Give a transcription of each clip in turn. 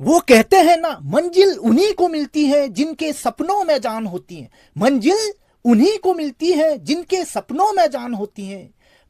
वो कहते हैं ना, मंजिल उन्हीं को मिलती है जिनके सपनों में जान होती है। मंजिल उन्हीं को मिलती है जिनके सपनों में जान होती है।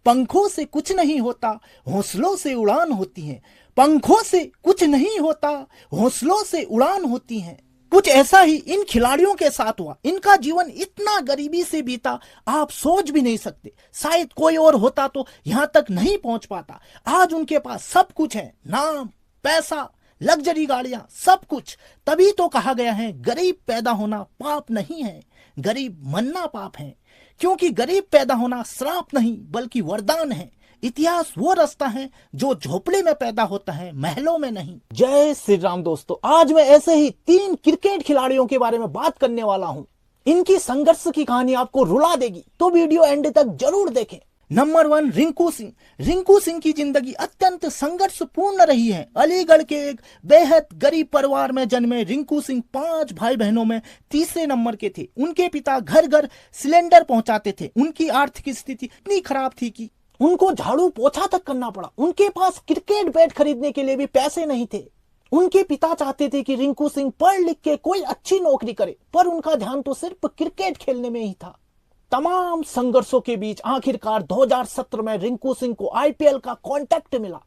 पंखों से कुछ नहीं होता, हौसलों से उड़ान होती है। पंखों से कुछ नहीं होता, हौसलों से उड़ान होती है। कुछ ऐसा ही इन खिलाड़ियों के साथ हुआ। इनका जीवन इतना गरीबी से बीता, आप सोच भी नहीं सकते। शायद कोई और होता तो यहां तक नहीं पहुंच पाता। आज उनके पास सब कुछ है, नाम, पैसा, लग्जरी गाड़ियां, सब कुछ। तभी तो कहा गया है, गरीब पैदा होना पाप नहीं है, गरीब मरना पाप है। क्योंकि गरीब पैदा होना श्राप नहीं बल्कि वरदान है। इतिहास वो रास्ता है जो झोपड़े में पैदा होता है, महलों में नहीं। जय श्री राम दोस्तों, आज मैं ऐसे ही 3 क्रिकेट खिलाड़ियों के बारे में बात करने वाला हूं। इनकी संघर्ष की कहानी आपको रुला देगी, तो वीडियो एंड तक जरूर देखें। नंबर 1, रिंकू सिंह। रिंकू सिंह की जिंदगी अत्यंत संघर्षपूर्ण रही है। अलीगढ़ के एक बेहद गरीब परिवार में जन्मे रिंकू सिंह 5 भाई बहनों में तीसरे नंबर के थे। उनके पिता घर घर सिलेंडर पहुंचाते थे। उनकी आर्थिक स्थिति इतनी खराब थी कि उनको झाड़ू पोछा तक करना पड़ा। उनके पास क्रिकेट बैट खरीदने के लिए भी पैसे नहीं थे। उनके पिता चाहते थे कि रिंकू सिंह पढ़ लिख के कोई अच्छी नौकरी करे, पर उनका ध्यान तो सिर्फ क्रिकेट खेलने में ही था। तमाम संघर्षों के बीच आखिरकार 2017 में रिंकू सिंह को आईपीएल का कॉन्ट्रैक्ट मिला।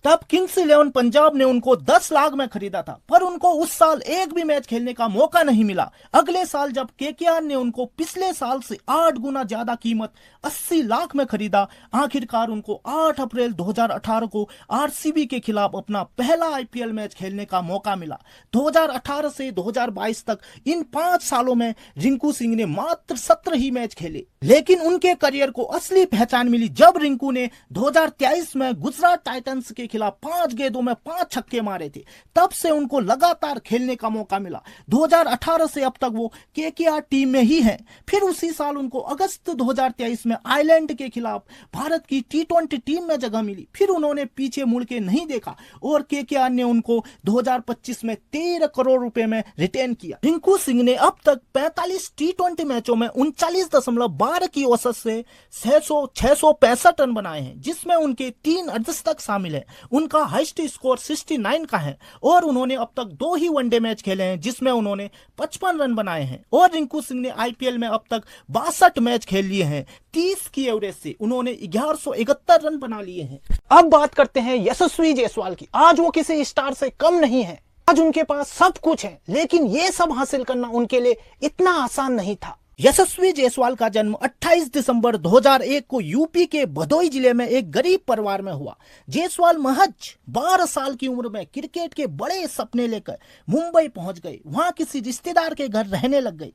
तब किंग्स 11 पंजाब ने उनको 10 लाख में खरीदा था, पर उनको उस साल एक भी मैच खेलने का मौका नहीं मिला। अगले साल जब केकेआर ने उनको पिछले साल से 8 गुना ज्यादा कीमत 80 लाख में खरीदा, आखिरकार उनको 8 अप्रैल 2018 को आरसीबी के खिलाफ अपना पहला आईपीएल मैच खेलने का मौका मिला। 2018 से 2022 तक इन 5 सालों में रिंकू सिंह ने मात्र 17 ही मैच खेले, लेकिन उनके करियर को असली पहचान मिली जब रिंकू ने 2023 में गुजरात टाइटंस के खिलाफ 5 गेंदों में 5 छक्के मारे थे। तब से उनको लगातार खेलने का मौका मिला। 2018 से अब तक वो केकेआर टीम में ही हैं। फिर उसी साल उनको अगस्त 2023 में आयरलैंड के खिलाफ भारत की T20 टीम में जगह मिली। फिर उन्होंने पीछे मुड़ के नहीं देखा और केकेआर ने उनको 2025 में 13 करोड़ रुपए में रिटेन किया। रिंकू सिंह ने अब तक 45 T20 मैचों में 39.12 की औसत से 665 रन बनाए हैं, जिसमें उनके 3 अर्धशतक शामिल है। उनका हाईएस्ट स्कोर 69 का है और उन्होंने अब तक 2 ही वनडे मैच खेले हैं, जिसमें उन्होंने 55 रन बनाए हैं। और रिंकू सिंह ने आईपीएल में अब तक 62 मैच खेल लिए हैं। 30 की एवरेज से उन्होंने 1171 रन बना लिए हैं। अब बात करते हैं यशस्वी जायसवाल की। आज वो किसी स्टार से कम नहीं है। आज उनके पास सब कुछ है, लेकिन ये सब हासिल करना उनके लिए इतना आसान नहीं था। यशस्वी जायसवाल का जन्म 28 दिसंबर 2001 को यूपी के भदोही जिले में एक गरीब परिवार में हुआ। जायसवाल महज 12 साल की उम्र में क्रिकेट के बड़े सपने लेकर मुंबई पहुंच गए। वहां किसी रिश्तेदार के घर रहने लग गए।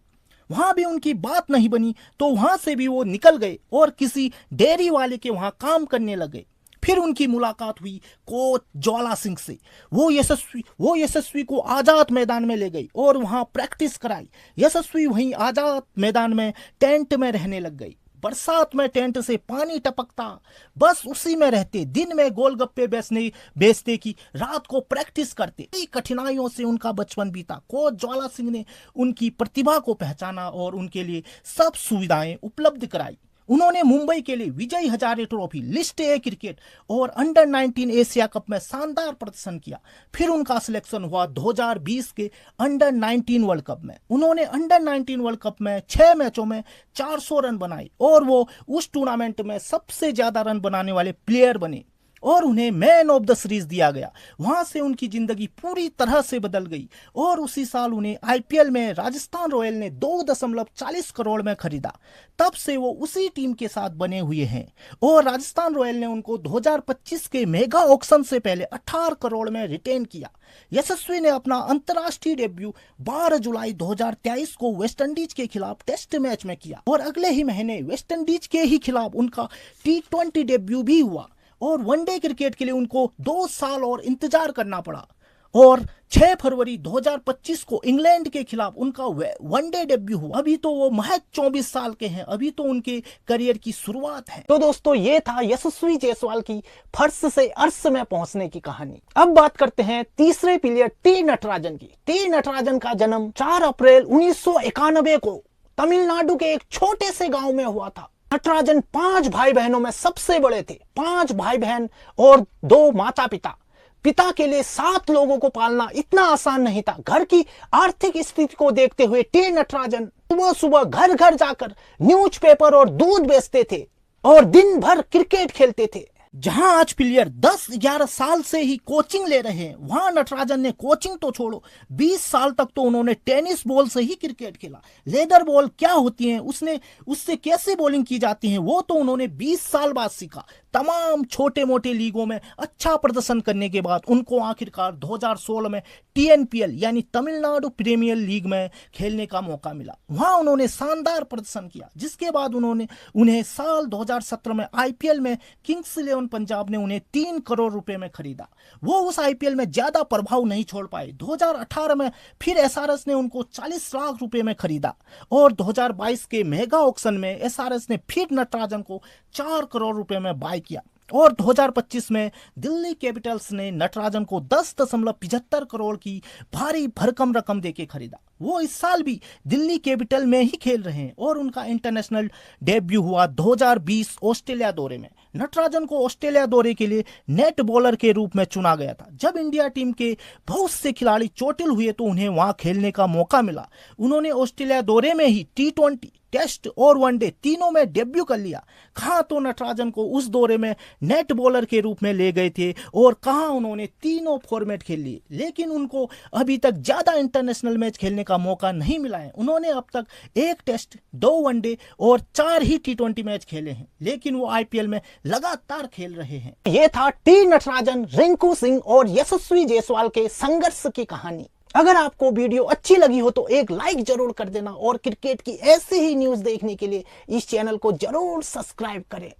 वहां भी उनकी बात नहीं बनी तो वहां से भी वो निकल गए और किसी डेयरी वाले के वहां काम करने लगे। फिर उनकी मुलाकात हुई कोच ज्वाला सिंह से। वो यशस्वी को आजाद मैदान में ले गई और वहां प्रैक्टिस कराई। यशस्वी वहीं आजाद मैदान में टेंट में रहने लग गई। बरसात में टेंट से पानी टपकता, बस उसी में रहते। दिन में गोलगप्पे बेचते कि रात को प्रैक्टिस करते। कई कठिनाइयों से उनका बचपन बीता। कोच ज्वाला सिंह ने उनकी प्रतिभा को पहचाना और उनके लिए सब सुविधाएं उपलब्ध कराई। उन्होंने मुंबई के लिए Vijay Hazare trophy, list A cricket और अंडर 19 एशिया कप में शानदार प्रदर्शन किया। फिर उनका सिलेक्शन हुआ 2020 के अंडर 19 वर्ल्ड कप में। उन्होंने अंडर 19 वर्ल्ड कप में 6 मैचों में 400 रन बनाए और वो उस टूर्नामेंट में सबसे ज्यादा रन बनाने वाले प्लेयर बने और उन्हें मैन ऑफ द सीरीज दिया गया। वहां से उनकी जिंदगी पूरी तरह से बदल गई और उसी साल उन्हें आईपीएल में राजस्थान रॉयल ने 2.40 करोड़ में खरीदा। तब से वो उसी टीम के साथ बने हुए हैं और राजस्थान रॉयल ने उनको 2025 के मेगा ऑक्शन से पहले 18 करोड़ में रिटेन किया। यशस्वी ने अपना अंतर्राष्ट्रीय डेब्यू 12 जुलाई 2023 को वेस्टइंडीज के खिलाफ टेस्ट मैच में किया और अगले ही महीने वेस्टइंडीज के ही खिलाफ उनका T20 डेब्यू भी हुआ। और वनडे क्रिकेट के लिए उनको 2 साल और इंतजार करना पड़ा और 6 फरवरी 2025 को इंग्लैंड के खिलाफ उनका वनडे डेब्यू हुआ। अभी तो वो महज 24 साल के हैं। अभी तो उनके करियर की शुरुआत है। तो दोस्तों, ये था यशस्वी जायसवाल की फर्श से अर्श में पहुंचने की कहानी। अब बात करते हैं तीसरे प्लेयर टी नटराजन की। टी नटराजन का जन्म 4 अप्रैल 1991 को तमिलनाडु के एक छोटे से गांव में हुआ था। नटराजन 5 भाई बहनों में सबसे बड़े थे। 5 भाई बहन और 2 माता पिता। पिता के लिए 7 लोगों को पालना इतना आसान नहीं था। घर की आर्थिक स्थिति को देखते हुए टी नटराजन सुबह सुबह घर घर जाकर न्यूज़पेपर और दूध बेचते थे और दिन भर क्रिकेट खेलते थे। जहां आज प्लेयर 10-11 साल से ही कोचिंग ले रहे हैं, वहां नटराजन ने कोचिंग तो छोड़ो, 20 साल तक तो उन्होंने टेनिस बॉल से ही क्रिकेट खेला। लेदर बॉल क्या होती है, उससे कैसे बॉलिंग की जाती है, वो तो उन्होंने 20 साल बाद सीखा। तमाम छोटे मोटे लीगों में अच्छा प्रदर्शन करने के बाद उनको आखिरकार 2016 में TNPL यानी तमिलनाडु प्रीमियर लीग में खेलने का मौका मिला। वहां उन्होंने शानदार प्रदर्शन किया, जिसके बाद उन्हें साल 2017 में IPL में किंग्स 11 पंजाब ने उन्हें 3 करोड़ रुपए में खरीदा। वो उस IPL में ज्यादा प्रभाव नहीं छोड़ पाए। 2018 में फिर SRS ने उनको 40 लाख रुपए में खरीदा और 2022 के मेगा ऑक्शन में SRS ने फिर नटराजन को 4 करोड़ रुपए में बाय किया और 2025 में दिल्ली कैपिटल्स ने नटराजन को 10.75 करोड़ की भारी भरकम रकम देके खरीदा। वो इस साल भी दिल्ली कैपिटल में ही खेल रहे हैं और उनका इंटरनेशनल डेब्यू हुआ 2020 ऑस्ट्रेलिया दौरे में। नटराजन को ऑस्ट्रेलिया दौरे के लिए नेट बॉलर के रूप में चुना गया था। जब इंडिया टीम के बहुत से खिलाड़ी चोटिल हुए तो उन्हें वहां खेलने का मौका मिला। उन्होंने ऑस्ट्रेलिया दौरे में ही T20, टेस्ट और वनडे तीनों में डेब्यू कर लिया। कहां तो नटराजन को उस दौरे में नेट बॉलर के रूप में ले गए थे और कहां उन्होंने तीनों फॉर्मेट खेल लिए, लेकिन उनको अभी तक ज्यादा इंटरनेशनल मैच खेलने का मौका नहीं मिला है। उन्होंने अब तक 1 टेस्ट, 2 वनडे और 4 ही T20 मैच खेले हैं, लेकिन वो IPL में लगातार खेल रहे हैं। ये था टी नटराजन, रिंकू सिंह और यशस्वी जायसवाल के संघर्ष की कहानी। अगर आपको वीडियो अच्छी लगी हो तो एक लाइक जरूर कर देना और क्रिकेट की ऐसी ही न्यूज़ देखने के लिए इस चैनल को जरूर सब्सक्राइब करें।